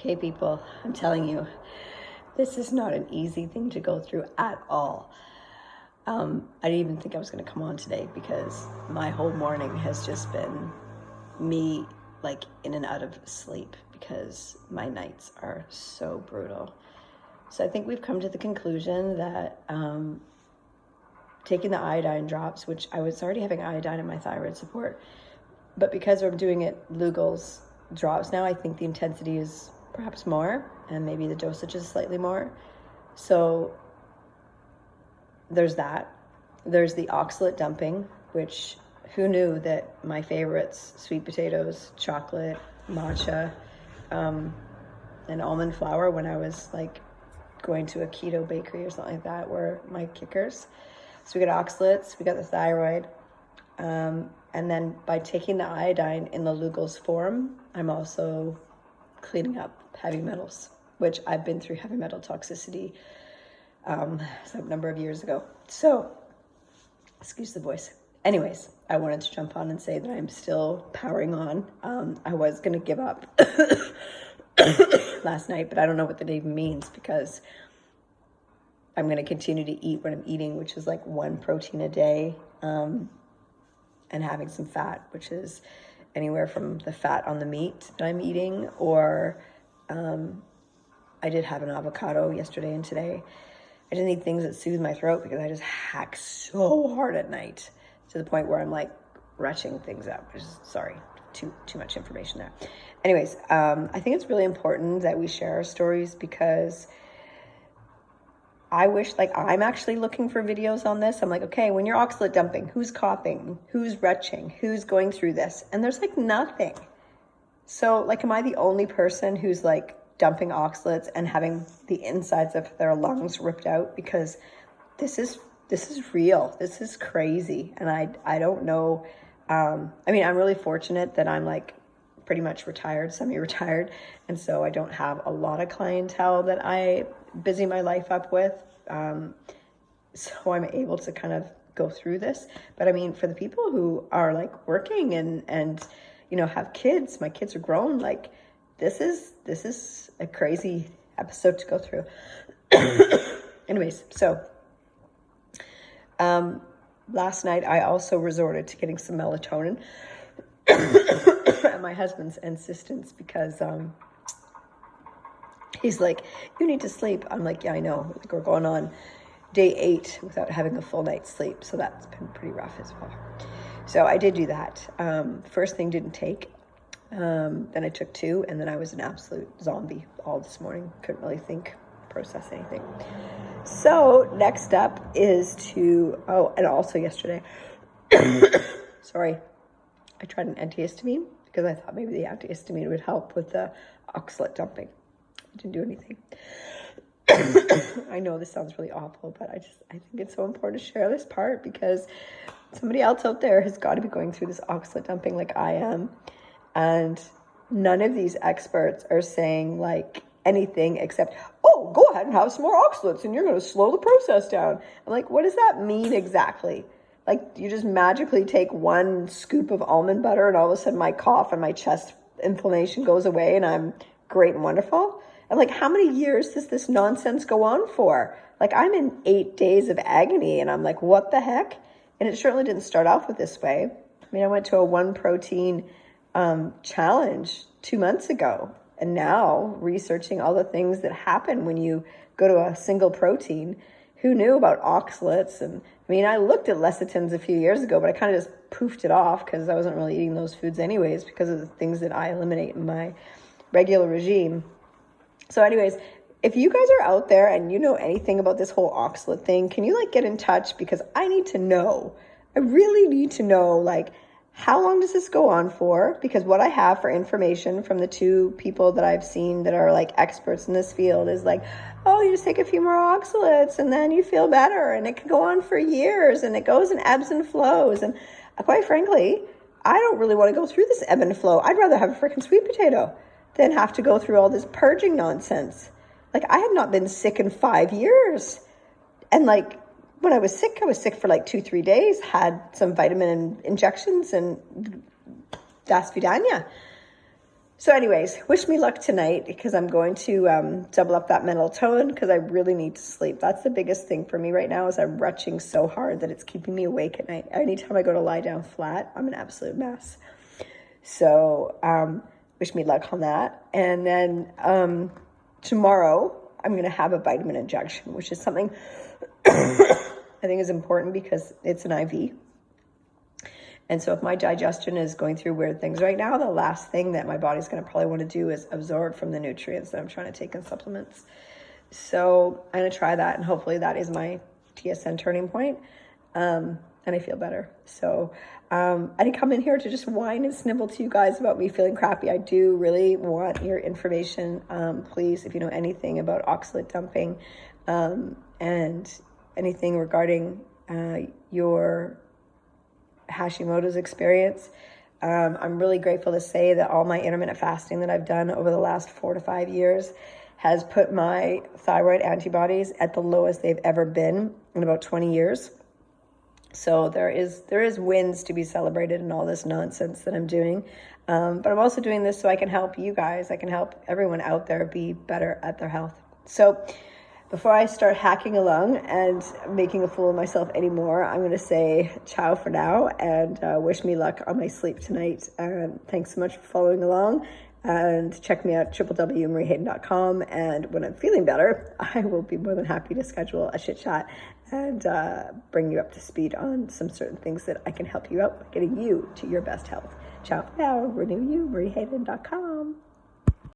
Okay, people, I'm telling you, this is not an easy thing to go through at all. I didn't even think I was going to come on today because my whole morning has just been me like in and out of sleep because my nights are so brutal. So I think we've come to the conclusion that taking the iodine drops, which I was already having iodine in my thyroid support, but because I'm doing it Lugol's drops now, I think the intensity is perhaps more and maybe the dosage is slightly more. So there's that. There's the oxalate dumping, which who knew that my favorites, sweet potatoes, chocolate, matcha, and almond flour when I was like going to a keto bakery or something like that were my kickers. So we got oxalates, we got the thyroid, and then by taking the iodine in the Lugol's form, I'm also cleaning up heavy metals, which I've been through heavy metal toxicity some number of years ago. So, excuse the voice. Anyways, I wanted to jump on and say that I'm still powering on. I was going to give up last night, but I don't know what that even means because I'm going to continue to eat what I'm eating, which is like 1 protein a day, and having some fat, which is anywhere from the fat on the meat that I'm eating, or I did have an avocado yesterday and today. I just need things that soothe my throat because I just hack so hard at night to the point where I'm like retching things out. Sorry, too much information there. Anyways, I think it's really important that we share our stories because I wish, like, I'm actually looking for videos on this. I'm like, okay, when you're oxalate dumping, who's coughing? Who's retching? Who's going through this? And there's like nothing. So like, am I the only person who's like dumping oxalates and having the insides of their lungs ripped out? Because this is real. This is crazy. And I don't know. I mean, I'm really fortunate that I'm like pretty much retired, semi-retired. And so I don't have a lot of clientele that I busy my life up with. So I'm able to kind of go through this. But I mean, for the people who are like working and you know, have kids, my kids are grown, like this is a crazy episode to go through. Anyways, so last night I also resorted to getting some melatonin at my husband's insistence because he's like, you need to sleep. I'm like, yeah, I know. Like, we're going on day 8 without having a full night's sleep. So that's been pretty rough as well. So I did do that. First thing didn't take. Then I took 2, and then I was an absolute zombie all this morning. Couldn't really think, process anything. So next up is and also yesterday, sorry, I tried an antihistamine because I thought maybe the antihistamine would help with the oxalate dumping. It didn't do anything. I know this sounds really awful, but I think it's so important to share this part because somebody else out there has got to be going through this oxalate dumping like I am. And none of these experts are saying like anything except, oh, go ahead and have some more oxalates and you're going to slow the process down. I'm like, what does that mean exactly? Like, you just magically take 1 scoop of almond butter and all of a sudden my cough and my chest inflammation goes away and I'm great and wonderful? And like, how many years does this nonsense go on for? Like, I'm in 8 days of agony and I'm like, what the heck? And it certainly didn't start off with this way. I mean, I went to a 1 protein challenge 2 months ago, and now researching all the things that happen when you go to a single protein. Who knew about oxalates? And I mean, I looked at lecithins a few years ago, but I kind of just poofed it off because I wasn't really eating those foods anyways because of the things that I eliminate in my regular regime. So anyways, if you guys are out there and you know anything about this whole oxalate thing, can you like get in touch? Because I need to know. I really need to know, like, how long does this go on for? Because what I have for information from the 2 people that I've seen that are like experts in this field is like, oh, you just take a few more oxalates and then you feel better, and it can go on for years and it goes in ebbs and flows. And quite frankly, I don't really want to go through this ebb and flow. I'd rather have a freaking sweet potato than have to go through all this purging nonsense. Like, I have not been sick in 5 years. And like, when I was sick for like 2-3 days, had some vitamin injections and das vidania. So anyways, wish me luck tonight because I'm going to double up that melatonin because I really need to sleep. That's the biggest thing for me right now is I'm retching so hard that it's keeping me awake at night. Anytime I go to lie down flat, I'm an absolute mess. So wish me luck on that. And then tomorrow I'm going to have a vitamin injection, which is something I think is important because it's an IV. And so if my digestion is going through weird things right now, the last thing that my body's going to probably want to do is absorb from the nutrients that I'm trying to take in supplements. So I'm going to try that, and hopefully that is my TSN turning point, and I feel better. So I didn't come in here to just whine and snivel to you guys about me feeling crappy. I do really want your information. Please, if you know anything about oxalate dumping and anything regarding your Hashimoto's experience. I'm really grateful to say that all my intermittent fasting that I've done over the last 4 to 5 years has put my thyroid antibodies at the lowest they've ever been in about 20 years. So there is wins to be celebrated in all this nonsense that I'm doing. But I'm also doing this so I can help you guys. I can help everyone out there be better at their health. So before I start hacking along and making a fool of myself anymore, I'm going to say ciao for now and wish me luck on my sleep tonight. Thanks so much for following along, and check me out www.mariehayden.com. And when I'm feeling better, I will be more than happy to schedule a chit chat and bring you up to speed on some certain things that I can help you out with getting you to your best health. Ciao for now. ReNEWU, mariehayden.com.